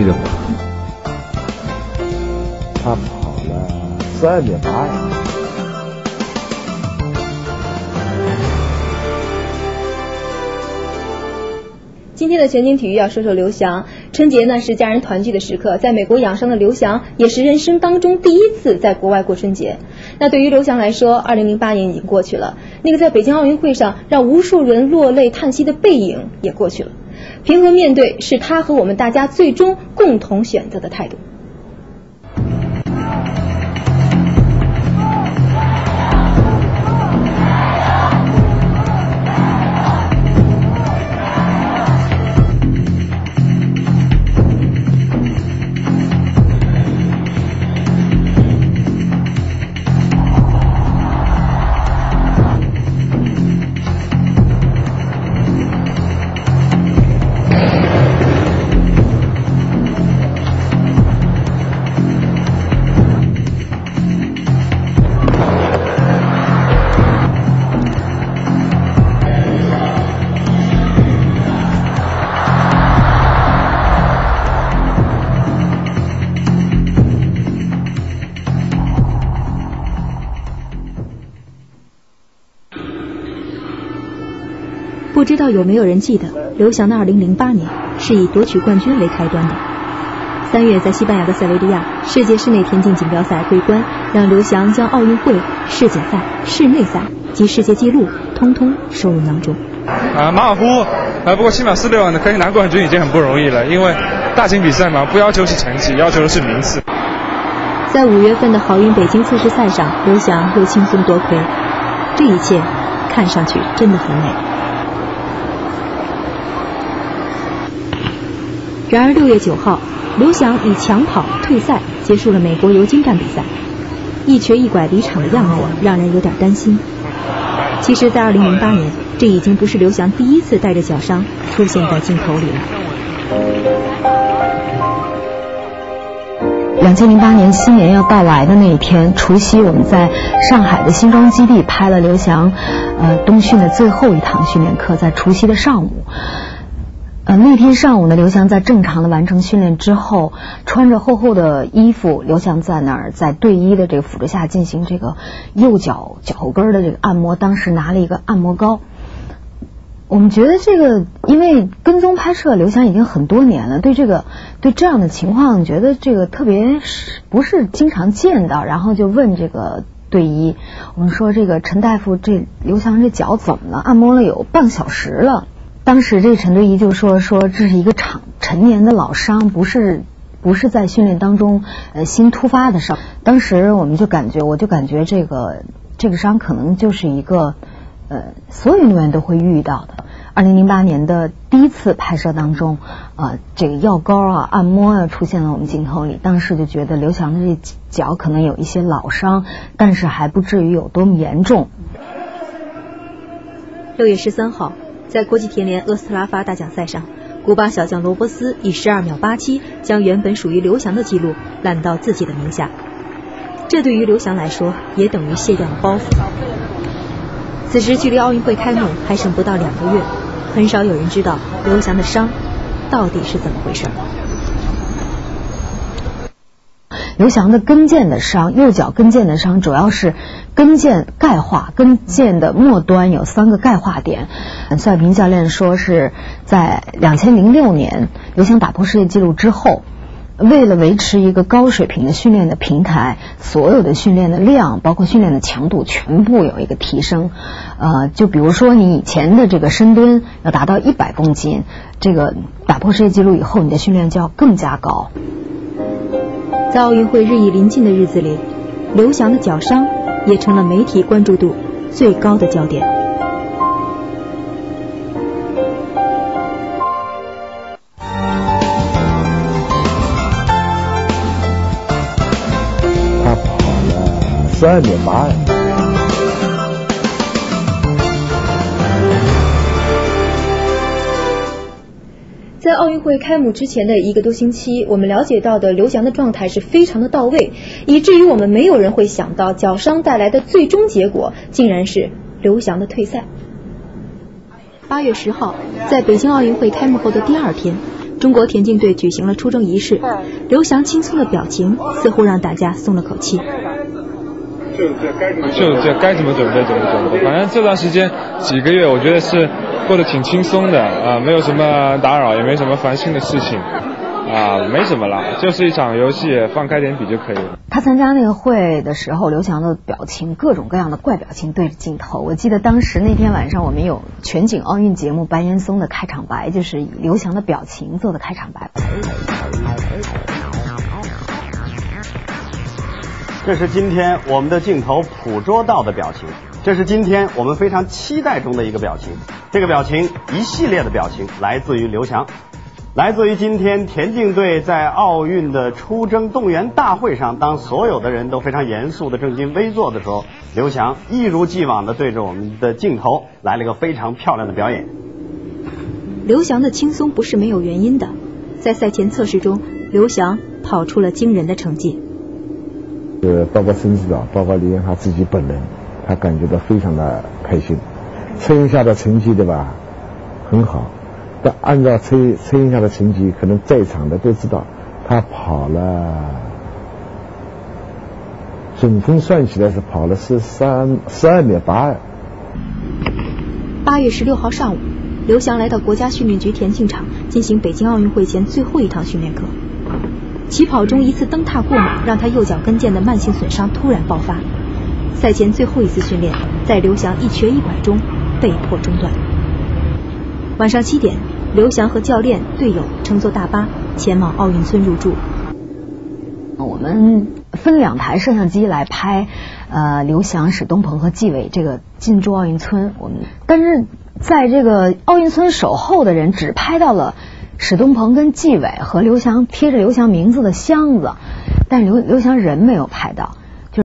意的活。他跑了3.8米。今天的全景体育要说说刘翔。春节呢是家人团聚的时刻，在美国养伤的刘翔也是人生当中第一次在国外过春节。那对于刘翔来说，2008年已经过去了，那个在北京奥运会上让无数人落泪叹息的背影也过去了。平和面对是他和我们大家最终共同选择的态度。不知道有没有人记得，刘翔的2008年是以夺取冠军为开端的。3月在西班牙的塞维利亚，世界室内田径锦标赛桂冠，让刘翔将奥运会、世锦赛、室内赛及世界纪录通通收入囊中。马尔虎，不过7秒46呢，可以拿冠军已经很不容易了，因为大型比赛嘛，不要求是成绩，要求的是名次。在5月份的好运北京测试赛上，刘翔又轻松夺魁，这一切看上去真的很美。然而6月9号，刘翔以抢跑退赛结束了美国游金站比赛，一瘸一拐离场的样子让人有点担心。其实在2008年，这已经不是刘翔第一次带着脚伤出现在镜头里了。2008年新年要到来的那一天，除夕，我们在上海的新庄基地拍了刘翔冬训的最后一堂训练课，在除夕的上午。那天上午呢，刘翔在正常的完成训练之后，穿着厚厚的衣服，刘翔在那儿在队医的这个辅助下进行这个右脚脚后跟的这个按摩，当时拿了一个按摩膏。我们觉得这个，因为跟踪拍摄刘翔已经很多年了，对这样的情况，觉得这个特别不是经常见到，然后就问这个队医，我们说这个陈大夫，这刘翔这脚怎么了？按摩了有半小时了。当时这陈队医就说这是一个陈年的老伤，不是在训练当中新突发的伤。当时我就感觉这个伤可能就是一个所有运动员都会遇到的。2008年的第一次拍摄当中，这个药膏啊、按摩啊出现了我们镜头里。当时就觉得刘翔的这脚可能有一些老伤，但是还不至于有多么严重。6月13号。在国际田联厄斯拉发大奖赛上，古巴小将罗伯斯以12秒87将原本属于刘翔的记录揽到自己的名下，这对于刘翔来说也等于卸掉了包袱。此时距离奥运会开幕还剩不到2个月，很少有人知道刘翔的伤到底是怎么回事。刘翔的跟腱的伤，右脚跟腱的伤，主要是跟腱钙化，跟腱的末端有3个钙化点。孙晓平教练说是在2006年刘翔打破世界纪录之后，为了维持一个高水平的训练的平台，所有的训练的量，包括训练的强度，全部有一个提升。就比如说你以前的这个深蹲要达到100公斤，这个打破世界纪录以后，你的训练就要更加高。在奥运会日益临近的日子里，刘翔的脚伤也成了媒体关注度最高的焦点。他跑了3.8米。在奥运会开幕之前的1个多星期，我们了解到的刘翔的状态是非常的到位，以至于我们没有人会想到脚伤带来的最终结果竟然是刘翔的退赛。8月10号，在北京奥运会开幕后的第2天，中国田径队举行了出征仪式，刘翔轻松的表情似乎让大家松了口气。就该怎么准备怎么准备，反正这段时间几个月，我觉得是过得挺轻松的啊，没有什么打扰，也没什么烦心的事情啊，没什么啦，就是一场游戏，放开点比就可以了。他参加那个会的时候，刘翔的表情各种各样的怪表情对着镜头。我记得当时那天晚上我们有全景奥运节目白岩松的开场白，就是以刘翔的表情做的开场白。这是今天我们的镜头捕捉到的表情，这是今天我们非常期待中的一个表情。这个表情，一系列的表情来自于刘翔，来自于今天田径队在奥运的出征动员大会上，当所有的人都非常严肃的正襟危坐的时候，刘翔一如既往的对着我们的镜头来了一个非常漂亮的表演。刘翔的轻松不是没有原因的，在赛前测试中，刘翔跑出了惊人的成绩。包括申指导，包括李艳华自己本人，他感觉到非常的开心。测验下的成绩对吧，很好。但按照测验下的成绩，可能在场的都知道，他跑了，总分算起来是跑了12秒82。8月16号上午，刘翔来到国家训练局田径场进行北京奥运会前最后一堂训练课。起跑中一次蹬踏过猛，让他右脚跟腱的慢性损伤突然爆发。赛前最后一次训练，在刘翔一瘸一拐中被迫中断。晚上7点，刘翔和教练、队友乘坐大巴前往奥运村入住。我们分2台摄像机来拍刘翔、史东鹏和纪委这个进驻奥运村。但是在这个奥运村守候的人只拍到了史东鹏跟纪委和刘翔贴着刘翔名字的箱子，但刘翔人没有拍到。